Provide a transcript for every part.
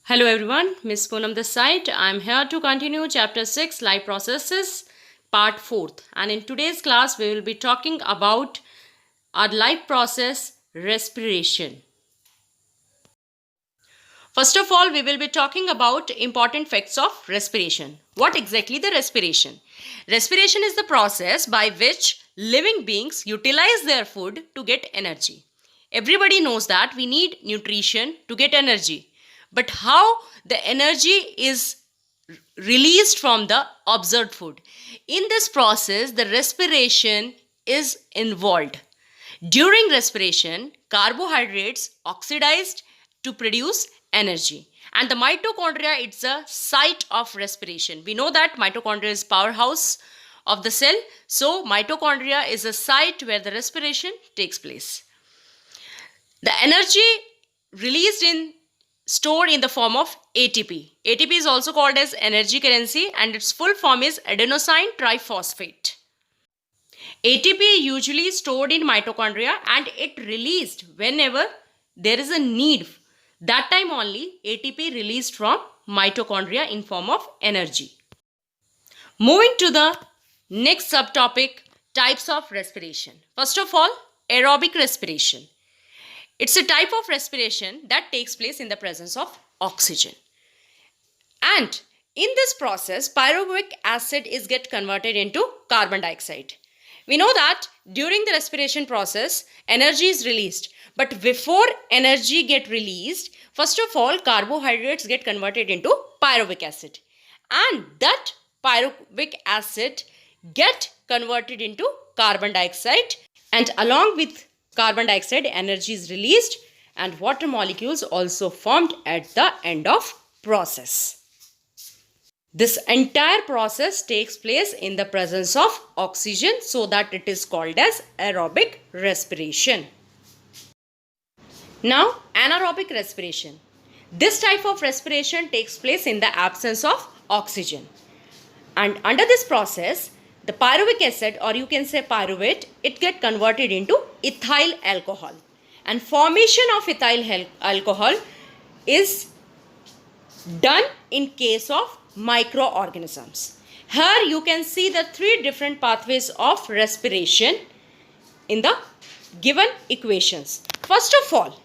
Hello everyone, Miss Poonam this side. I'm here to continue chapter 6 life processes part 4th, and in today's class we will be talking about our life process respiration. First of all, we will be talking about important facts of respiration. What exactly the respiration? Respiration is the process by which living beings utilize their food to get energy. Everybody knows that we need nutrition to get energy. But how the energy is released from the observed food? In this process, the respiration is involved. During respiration, carbohydrates oxidized to produce energy. And the mitochondria, it's a site of respiration. We know that mitochondria is powerhouse of the cell. So mitochondria is a site where the respiration takes place. The energy released in stored in the form of ATP. ATP is also called as energy currency and its full form is adenosine triphosphate. ATP usually stored in mitochondria and it released whenever there is a need. That time only ATP released from mitochondria in form of energy. Moving to the next subtopic, types of respiration. First of all, aerobic respiration. It's a type of respiration that takes place in the presence of oxygen. And in this process, pyruvic acid is get converted into carbon dioxide. We know that during the respiration process, energy is released. But before energy get released, first of all, carbohydrates get converted into pyruvic acid. And that pyruvic acid get converted into carbon dioxide. And along with carbon dioxide, energy is released and water molecules also formed at the end of process. This entire process takes place in the presence of oxygen, so that it is called as aerobic respiration. Now, anaerobic respiration. This type of respiration takes place in the absence of oxygen. And under this process, the pyruvic acid, or you can say pyruvate, it get converted into ethyl alcohol. And formation of ethyl alcohol is done in case of microorganisms. Here you can see the three different pathways of respiration in the given equations. First of all,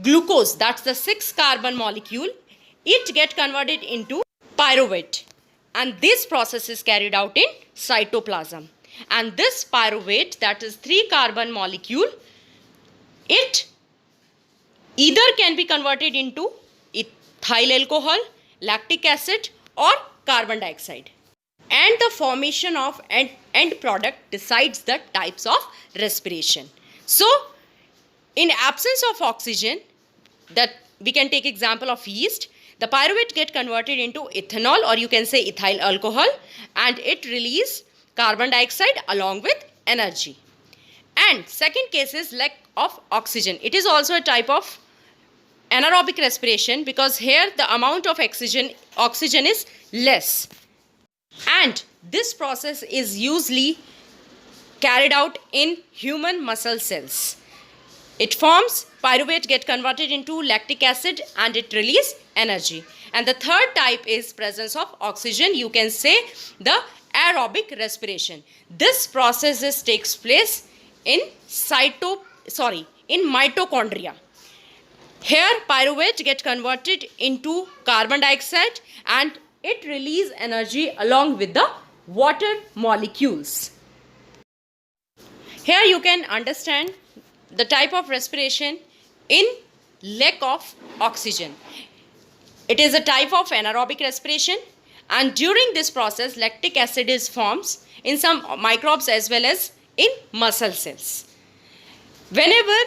glucose, that's the 6 carbon molecule, it get converted into pyruvate. And this process is carried out in cytoplasm. And this pyruvate, that is 3 carbon molecule, it either can be converted into ethyl alcohol, lactic acid or carbon dioxide. And the formation of end product decides the types of respiration. So, in absence of oxygen, that we can take example of yeast, the pyruvate get converted into ethanol, or you can say ethyl alcohol, and it release carbon dioxide along with energy. And second case is lack of oxygen. It is also a type of anaerobic respiration because here the amount of oxygen is less. And this process is usually carried out in human muscle cells. It forms pyruvate get converted into lactic acid and it release energy. And the third type is presence of oxygen. You can say the aerobic respiration. This process takes place in mitochondria. Here pyruvate get converted into carbon dioxide and it release energy along with the water molecules. Here you can understand the type of respiration in lack of oxygen. It is a type of anaerobic respiration, and during this process lactic acid is formed in some microbes as well as in muscle cells. Whenever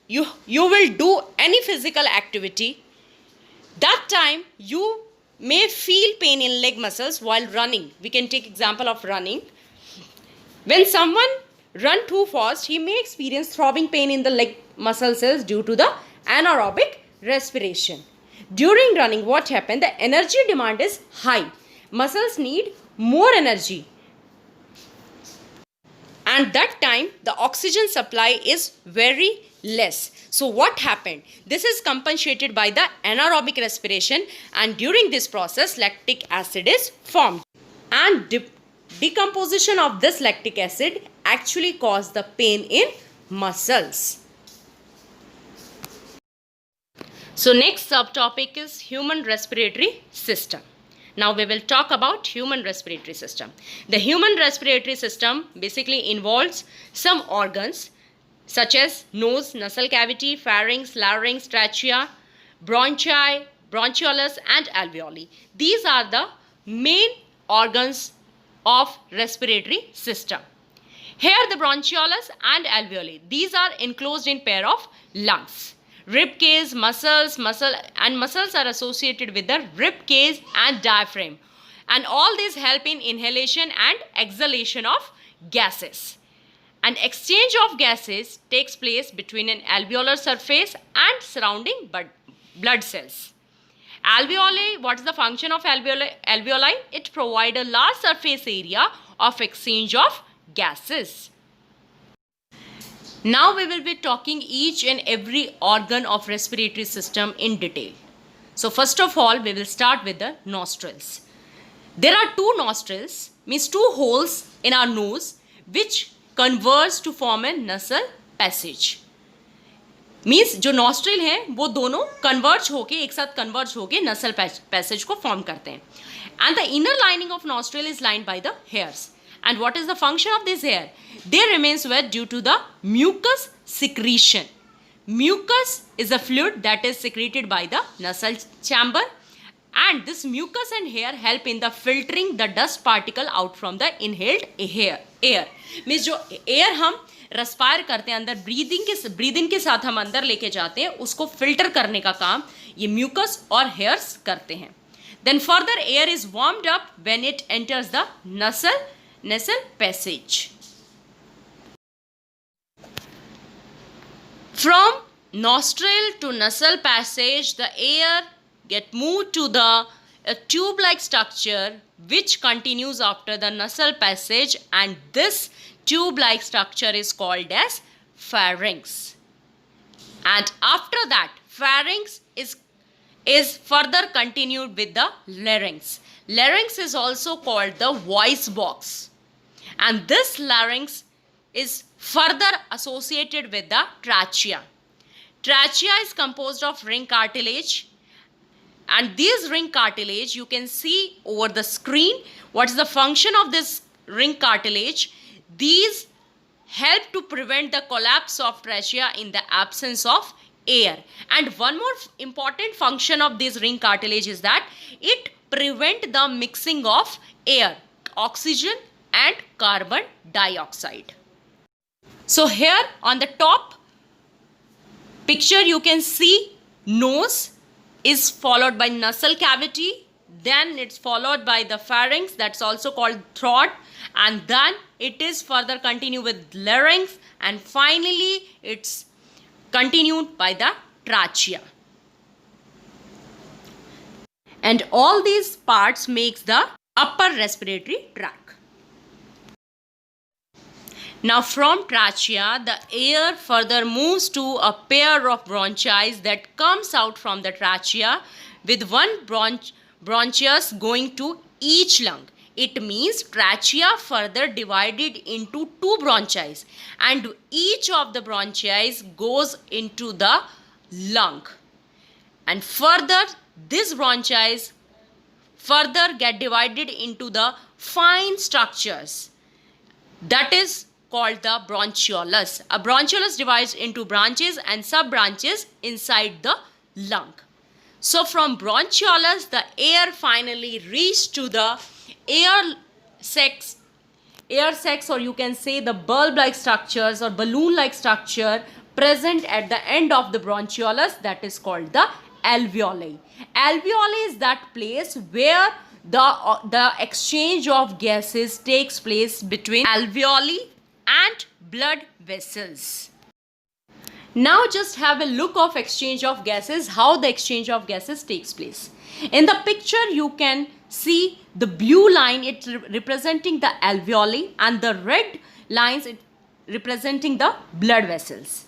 you will do any physical activity, that time you may feel pain in leg muscles while running. We can take example of running. When someone run too fast, he may experience throbbing pain in the leg muscle cells due to the anaerobic respiration. During running, what happened? The energy demand is high. Muscles need more energy. And that time, the oxygen supply is very less. So what happened? This is compensated by the anaerobic respiration, and during this process lactic acid is formed, and decomposition of this lactic acid actually cause the pain in muscles. So next subtopic is human respiratory system. Now we will talk about human respiratory system. The human respiratory system basically involves some organs such as nose, nasal cavity, pharynx, larynx, trachea, bronchi, bronchioles and alveoli. These are the main organs of respiratory system. Here the bronchioles and alveoli, these are enclosed in pair of lungs. Rib cage, muscles are associated with the rib cage and diaphragm, and all these help in inhalation and exhalation of gases. An exchange of gases takes place between an alveolar surface and surrounding blood cells. Alveoli, what is the function of alveoli? It provides a large surface area of exchange of gases. Now we will be talking each and every organ of respiratory system in detail. So first of all, we will start with the nostrils. There are two nostrils, means two holes in our nose, which converge to form a nasal passage. Means जो nostril हैं वो दोनों converge होके एक साथ converge होके नसल passage को फॉर्म करते हैं. And the inner lining of nostril is lined by the hairs. And what is the function of this hair? They remains wet due to the mucus secretion. Mucus is a fluid that is secreted by the nasal chamber, and this mucus and hair help in the filtering the dust particle out from the inhaled air. Means जो air हम respire करते हैं अंदर breathing के साथ हम अंदर लेके जाते हैं, उसको फिल्टर करने का काम ये म्यूकस और हेयर्स करते हैं. Then further air is warmed up when it enters the nasal passage. From nostril to nasal passage, the air get moved to a tube-like structure which continues after the nasal passage, and this tube-like structure is called as pharynx. And after that, pharynx is further continued with the larynx. Larynx is also called the voice box, and this larynx is further associated with the trachea. Trachea is composed of ring cartilage, and this ring cartilage you can see over the screen. What is the function of this ring cartilage? These help to prevent the collapse of trachea in the absence of air. And one more important function of this ring cartilage is that it prevent the mixing of air, oxygen and carbon dioxide. So here on the top picture you can see nose is followed by nasal cavity, then it's followed by the pharynx, that's also called throat, and then it is further continued with larynx, and finally it's continued by the trachea. And all these parts makes the upper respiratory tract. Now from trachea, the air further moves to a pair of bronchi that comes out from the trachea, with one bronchus going to each lung. It means trachea further divided into two bronchi, and each of the bronchi goes into the lung. And further, these bronchi further get divided into the fine structures that is called the bronchioles. A bronchioles divides into branches and sub-branches inside the lung. So from bronchioles, the air finally reaches to the air sacs, or you can say the bulb-like structures or balloon-like structure present at the end of the bronchioles, that is called the alveoli. Alveoli is that place where the exchange of gases takes place between alveoli and blood vessels. Now just have a look of exchange of gases, how the exchange of gases takes place. In the picture you can see the blue line, it representing the alveoli, and the red lines it representing the blood vessels.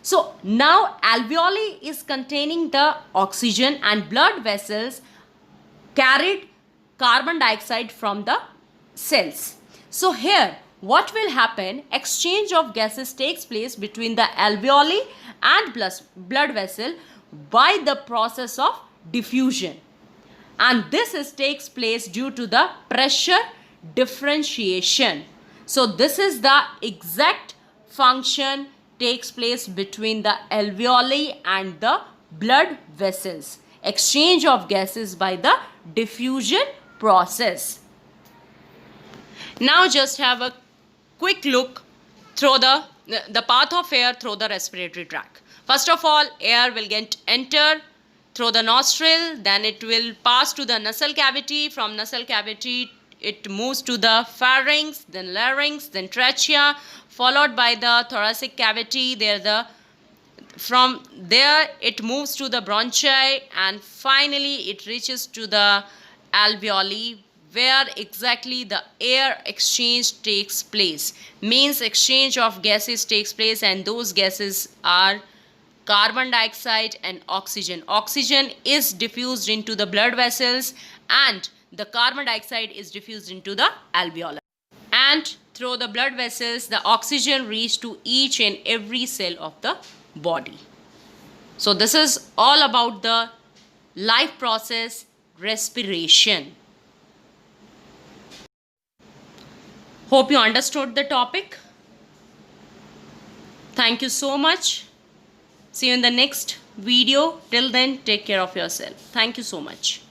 So now alveoli is containing the oxygen and blood vessels carried carbon dioxide from the cells. So here what will happen, exchange of gases takes place between the alveoli and blood vessel by the process of diffusion, and this takes place due to the pressure differentiation. So this is the exact function takes place between the alveoli and the blood vessels, exchange of gases by the diffusion process. Now just have a quick look through the path of air through the respiratory tract. First of all, air will enter through the nostril, then it will pass to the nasal cavity. From nasal cavity it moves to the pharynx, then larynx, then trachea, followed by the thoracic cavity. From there it moves to the bronchi, and finally it reaches to the alveoli, where exactly the air exchange takes place. Means exchange of gases takes place, and those gases are carbon dioxide and oxygen. Oxygen is diffused into the blood vessels, and the carbon dioxide is diffused into the alveoli. And through the blood vessels, the oxygen reaches to each and every cell of the body. So this is all about the life process, respiration. Hope you understood the topic. Thank you so much. See you in the next video. Till then, take care of yourself. Thank you so much.